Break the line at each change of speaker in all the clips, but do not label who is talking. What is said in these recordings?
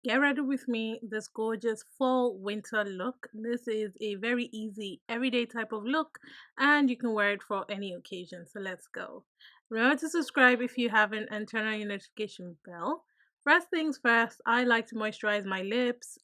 Get ready with me this gorgeous fall winter look. This is a very easy everyday type of look and you can wear it for any occasion. So let's go. Remember to subscribe if you haven't and turn on your notification bell. First things first, I like to moisturize my lips.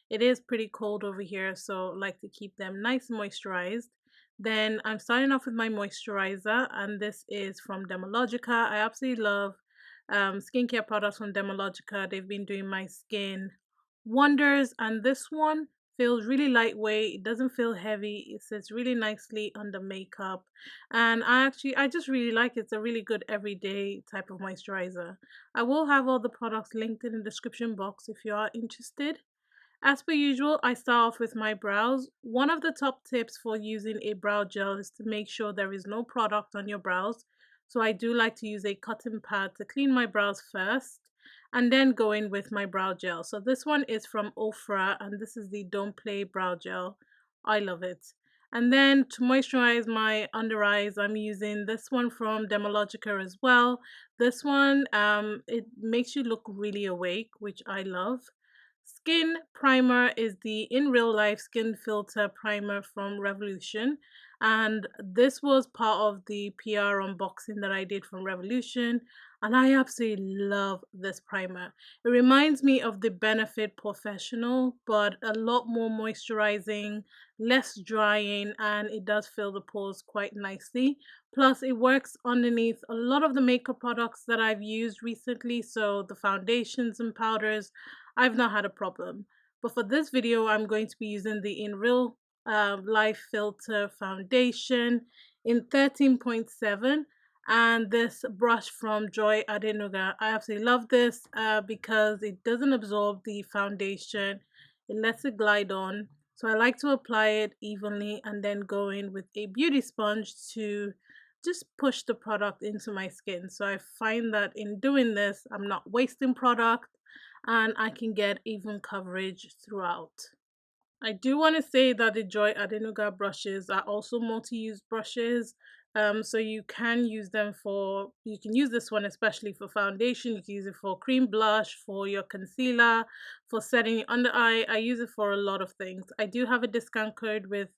It is pretty cold over here, so I like to keep them nice and moisturized. Then I'm starting off with my moisturizer, and this is from Dermalogica. I absolutely love skincare products from Dermalogica. They've been doing my skin wonders, and this one feels really lightweight. It doesn't feel heavy. It sits really nicely under makeup, and I just really like it. It's a really good everyday type of moisturizer. I will have all the products linked in the description box if you are interested. As per usual, I start off with my brows. One of the top tips for using a brow gel is to make sure there is no product on your brows. So I do like to use a cotton pad to clean my brows first and then go in with my brow gel. So this one is from Ofra and this is the Don't Play Brow Gel. I love it. And then to moisturize my under eyes, I'm using this one from Dermalogica as well. This one, it makes you look really awake, which I love. Skin primer is the in real life skin filter primer from Revolution, and this was part of the PR unboxing that I did from Revolution, and I absolutely love this primer. It reminds me of the Benefit Professional, but a lot more moisturizing, less drying, and it does fill the pores quite nicely. Plus, it works underneath a lot of the makeup products that I've used recently, so the foundations and powders I've not had a problem. But for this video, I'm going to be using the In Real Life Filter Foundation in 13.7 and this brush from Joy Adenuga. I absolutely love this because it doesn't absorb the foundation. It lets it glide on. So I like to apply it evenly and then go in with a beauty sponge to just push the product into my skin. So I find that in doing this, I'm not wasting product and I can get even coverage throughout. I do want to say that the Joy Adenuga brushes are also multi-use brushes. So you can use them for, you can use this one especially for foundation, you can use it for cream blush, for your concealer, for setting your under eye. I use it for a lot of things. I do have a discount code with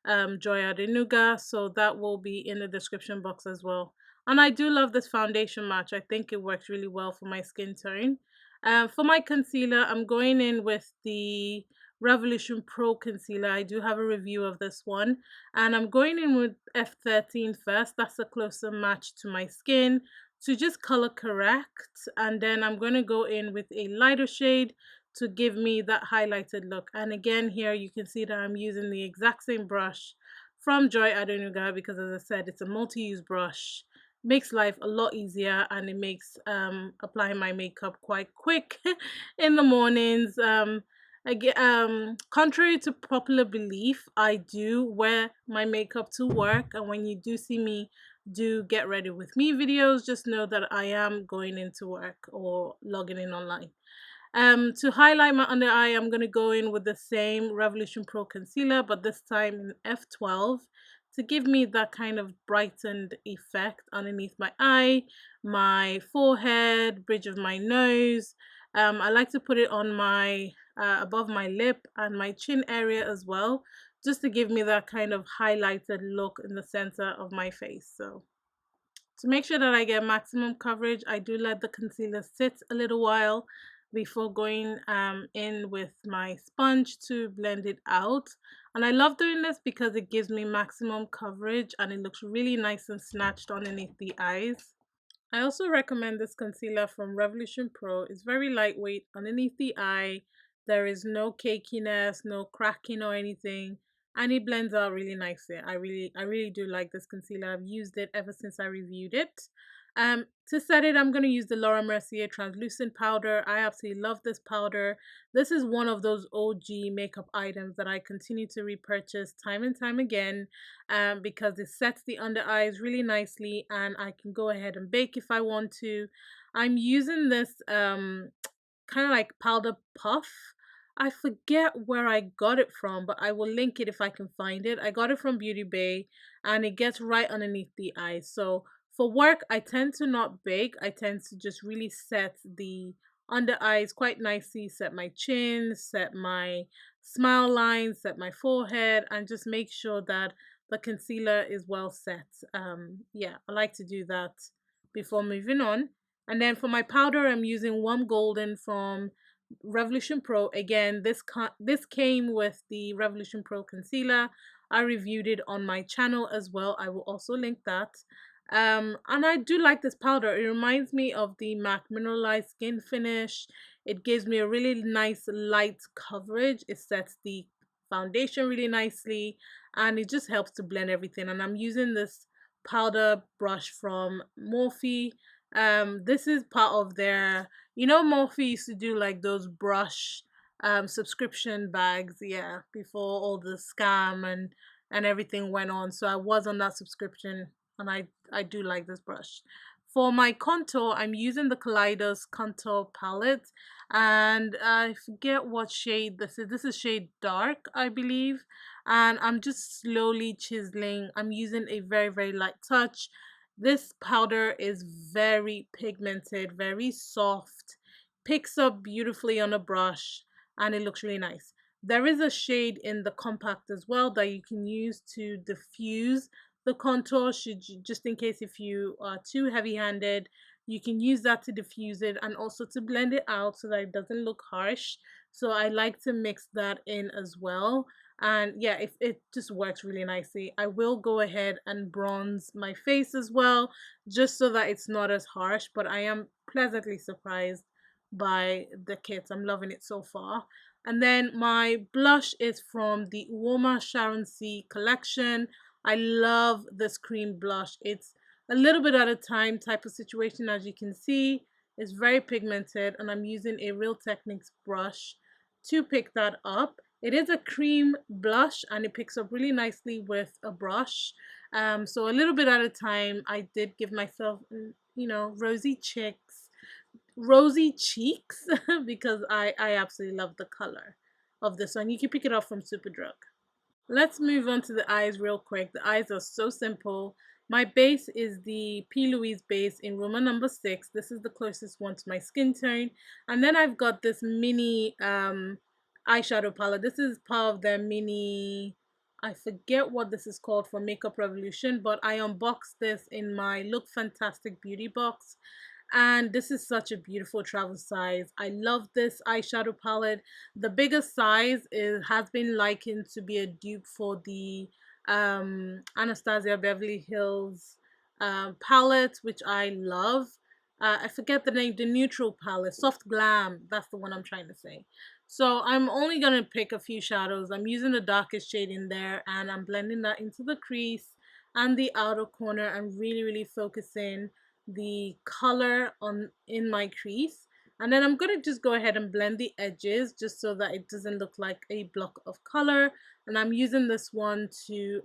Joy Adenuga, so that will be in the description box as well. And I do love this foundation match. I think it works really well for my skin tone. For my concealer, I'm going in with the Revolution Pro Concealer. I do have a review of this one. And I'm going in with F13 first. That's a closer match to my skin to just color correct. And then I'm going to go in with a lighter shade to give me that highlighted look. And again, here you can see that I'm using the exact same brush from Joy Adenuga because, as I said, it's a multi-use brush. Makes life a lot easier and it makes applying my makeup quite quick in the mornings. Again, contrary to popular belief, I do wear my makeup to work, and when you do see me do get ready with me videos, just know that I am going into work or logging in online. To highlight my under eye, I'm going to go in with the same Revolution Pro concealer, but this time in F12 to give me that kind of brightened effect underneath my eye, my forehead, bridge of my nose. I like to put it on my above my lip and my chin area as well, just to give me that kind of highlighted look in the center of my face. So to make sure that I get maximum coverage, I do let the concealer sit a little while before going in with my sponge to blend it out. And I love doing this because it gives me maximum coverage and it looks really nice and snatched underneath the eyes. I also recommend this concealer from Revolution Pro. It's very lightweight underneath the eye. There is no cakiness, no cracking or anything, and it blends out really nicely. I really do like this concealer. I've used it ever since I reviewed it. To set it, I'm going to use the Laura Mercier translucent powder. I absolutely love this powder. This is one of those OG makeup items that I continue to repurchase time and time again because it sets the under eyes really nicely and I can go ahead and bake if I want to. I'm using this kind of like powder puff. I forget where I got it from, but I will link it if I can find it. I got it from Beauty Bay and it gets right underneath the eyes. So for work, I tend to not bake. I tend to just really set the under eyes quite nicely, set my chin, set my smile line, set my forehead, and just make sure that the concealer is well set. Yeah, I like to do that before moving on. And then for my powder, I'm using Warm Golden from Revolution Pro. Again, this came with the Revolution Pro concealer. I reviewed it on my channel as well. I will also link that. And I do like this powder. It reminds me of the MAC Mineralized Skin Finish. It gives me a really nice light coverage. It sets the foundation really nicely, and it just helps to blend everything. And I'm using this powder brush from Morphe. This is part of their, Morphe used to do like those brush subscription bags, yeah, before all the scam and everything went on. So I was on that subscription, and I do like this brush. For my contour, I'm using the Kaleidos contour palette, and I forget what shade this is. This is shade dark, I believe, and I'm just slowly chiseling. I'm using a very, very light touch. This powder is very pigmented, very soft, picks up beautifully on a brush, and it looks really nice. There is a shade in the compact as well that you can use to diffuse the contour, just in case if you are too heavy-handed, you can use that to diffuse it and also to blend it out so that it doesn't look harsh. So I like to mix that in as well. And yeah, if it just works really nicely. I will go ahead and bronze my face as well, just so that it's not as harsh, but I am pleasantly surprised by the kit. I'm loving it so far. And then my blush is from the Uoma Sharon C collection. I love this cream blush. It's a little bit at a time type of situation, as you can see. It's very pigmented, and I'm using a Real Techniques brush to pick that up. It is a cream blush, and it picks up really nicely with a brush. So a little bit at a time. I did give myself, rosy cheeks because I absolutely love the color of this one. You can pick it up from Superdrug. Let's move on to the eyes real quick. The eyes are so simple. My base is the P. Louise base in Roma number 6. This is the closest one to my skin tone. And then I've got this mini eyeshadow palette. This is part of their mini, I forget what this is called, for Makeup Revolution, but I unboxed this in my Look Fantastic beauty box. And this is such a beautiful travel size. I love this eyeshadow palette. The biggest size has been likened to be a dupe for the Anastasia Beverly Hills palette, which I love. I forget the name, the neutral palette, Soft Glam, that's the one I'm trying to say. So I'm only going to pick a few shadows. I'm using the darkest shade in there, and I'm blending that into the crease and the outer corner, and really, really focusing the color on in my crease. And then I'm going to just go ahead and blend the edges just so that it doesn't look like a block of color. And I'm using this one to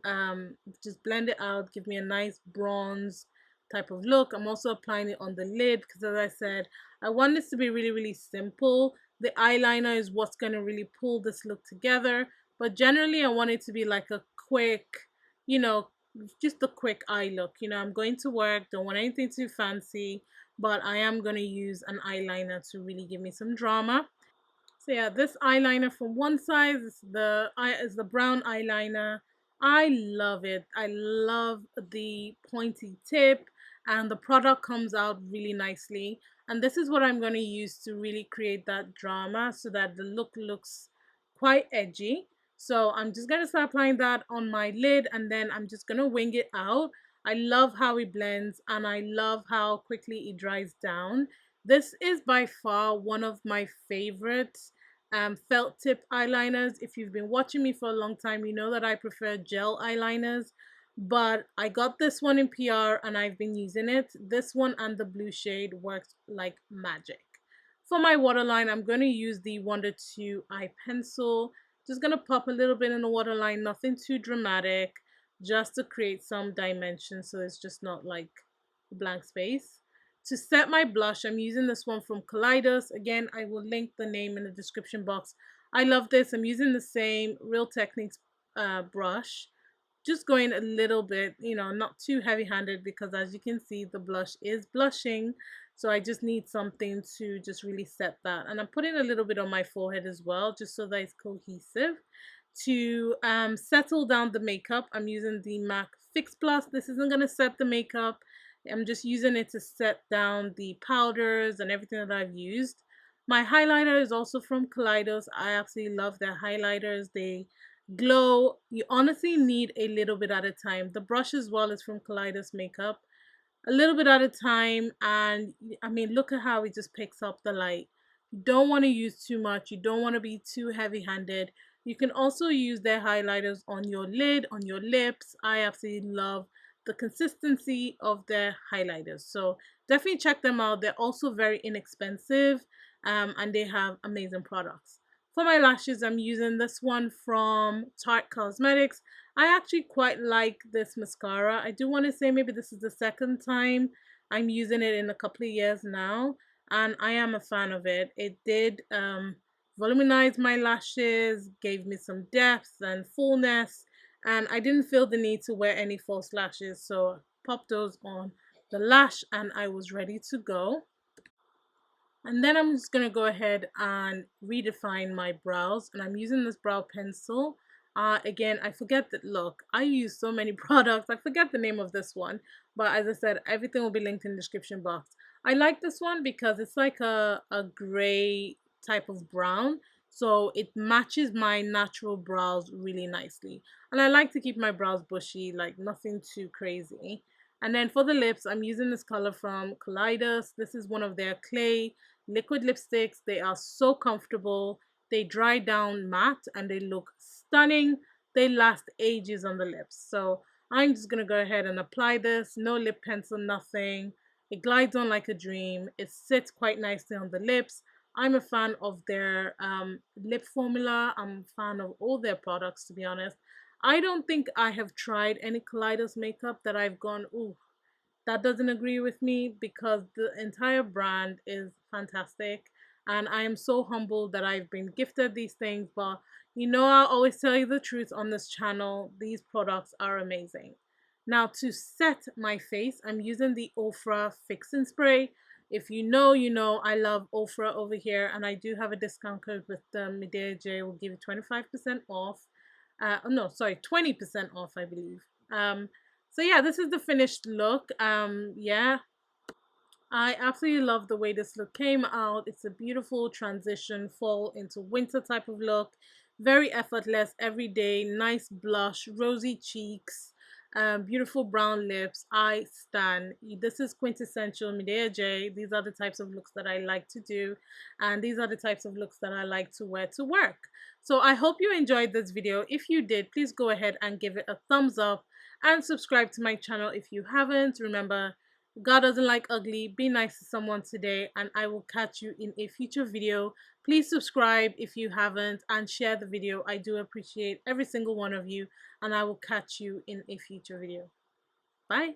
just blend it out, give me a nice bronze type of look. I'm also applying it on the lid because, as I said, I want this to be really, really simple. The eyeliner is what's going to really pull this look together. But generally, I want it to be like a quick, you know, just a quick eye look. I'm going to work, don't want anything too fancy, but I am going to use an eyeliner to really give me some drama. So yeah, this eyeliner from One Size is the brown eyeliner. I love it. I love the pointy tip, and the product comes out really nicely. And this is what I'm going to use to really create that drama so that the look looks quite edgy. So I'm just going to start applying that on my lid, and then I'm just going to wing it out. I love how it blends, and I love how quickly it dries down. This is by far one of my favorite felt tip eyeliners. If you've been watching me for a long time, you know that I prefer gel eyeliners, but I got this one in PR and I've been using it. This one and the blue shade works like magic. For my waterline, I'm going to use the Wonder 2 eye pencil. Just going to pop a little bit in the waterline, nothing too dramatic, just to create some dimension so it's just not like a blank space. To set my blush, I'm using this one from Kaleidos. Again, I will link the name in the description box. I love this. I'm using the same Real Techniques brush. Just going a little bit, not too heavy-handed, because as you can see, the blush is blushing. So I just need something to just really set that. And I'm putting a little bit on my forehead as well, just so that it's cohesive. To settle down the makeup, I'm using the MAC Fix Plus. This isn't going to set the makeup. I'm just using it to set down the powders and everything that I've used. My highlighter is also from Kaleidos. I absolutely love their highlighters. They glow. You honestly need a little bit at a time. The brush as well is from Kaleidos Makeup, a little bit at a time. And I mean, look at how it just picks up the light. You don't want to use too much. You don't want to be too heavy handed. You can also use their highlighters on your lid, on your lips. I absolutely love the consistency of their highlighters. So definitely check them out. They're also very inexpensive, and they have amazing products. For my lashes, I'm using this one from Tarte Cosmetics. I actually quite like this mascara. I do want to say maybe this is the second time I'm using it in a couple of years now, and I am a fan of it. It did voluminize my lashes, gave me some depth and fullness, and I didn't feel the need to wear any false lashes, so I popped those on the lash and I was ready to go. And then I'm just going to go ahead and redefine my brows. And I'm using this brow pencil. Again, I forget that, look, I use so many products. I forget the name of this one. But as I said, everything will be linked in the description box. I like this one because it's like a gray type of brown. So it matches my natural brows really nicely. And I like to keep my brows bushy, like nothing too crazy. And then for the lips, I'm using this color from Kaleidos. This is one of their clay liquid lipsticks. They are so comfortable. They dry down matte and they look stunning. They last ages on the lips. So I'm just going to go ahead and apply this. No lip pencil, nothing. It glides on like a dream. It sits quite nicely on the lips. I'm a fan of their lip formula. I'm a fan of all their products, to be honest. I don't think I have tried any Kaleidos makeup that I've gone, ooh, that doesn't agree with me, because the entire brand is fantastic, and I am so humbled that I've been gifted these things. But you know, I always tell you the truth on this channel, these products are amazing. Now to set my face, I'm using the Ofra fixing spray. If you know, you know, I love Ofra over here, and I do have a discount code with them. Medea J will give you 25% off. No, sorry, 20% off, I believe. So yeah, this is the finished look. Yeah, I absolutely love the way this look came out. It's a beautiful transition, fall into winter type of look. Very effortless, everyday, nice blush, rosy cheeks, beautiful brown lips. I stan. This is quintessential Medea J. These are the types of looks that I like to do, and these are the types of looks that I like to wear to work. So I hope you enjoyed this video. If you did, please go ahead and give it a thumbs up and subscribe to my channel if you haven't. Remember, God doesn't like ugly. Be nice to someone today, and I will catch you in a future video. Please subscribe if you haven't and share the video. I do appreciate every single one of you, and I will catch you in a future video. Bye.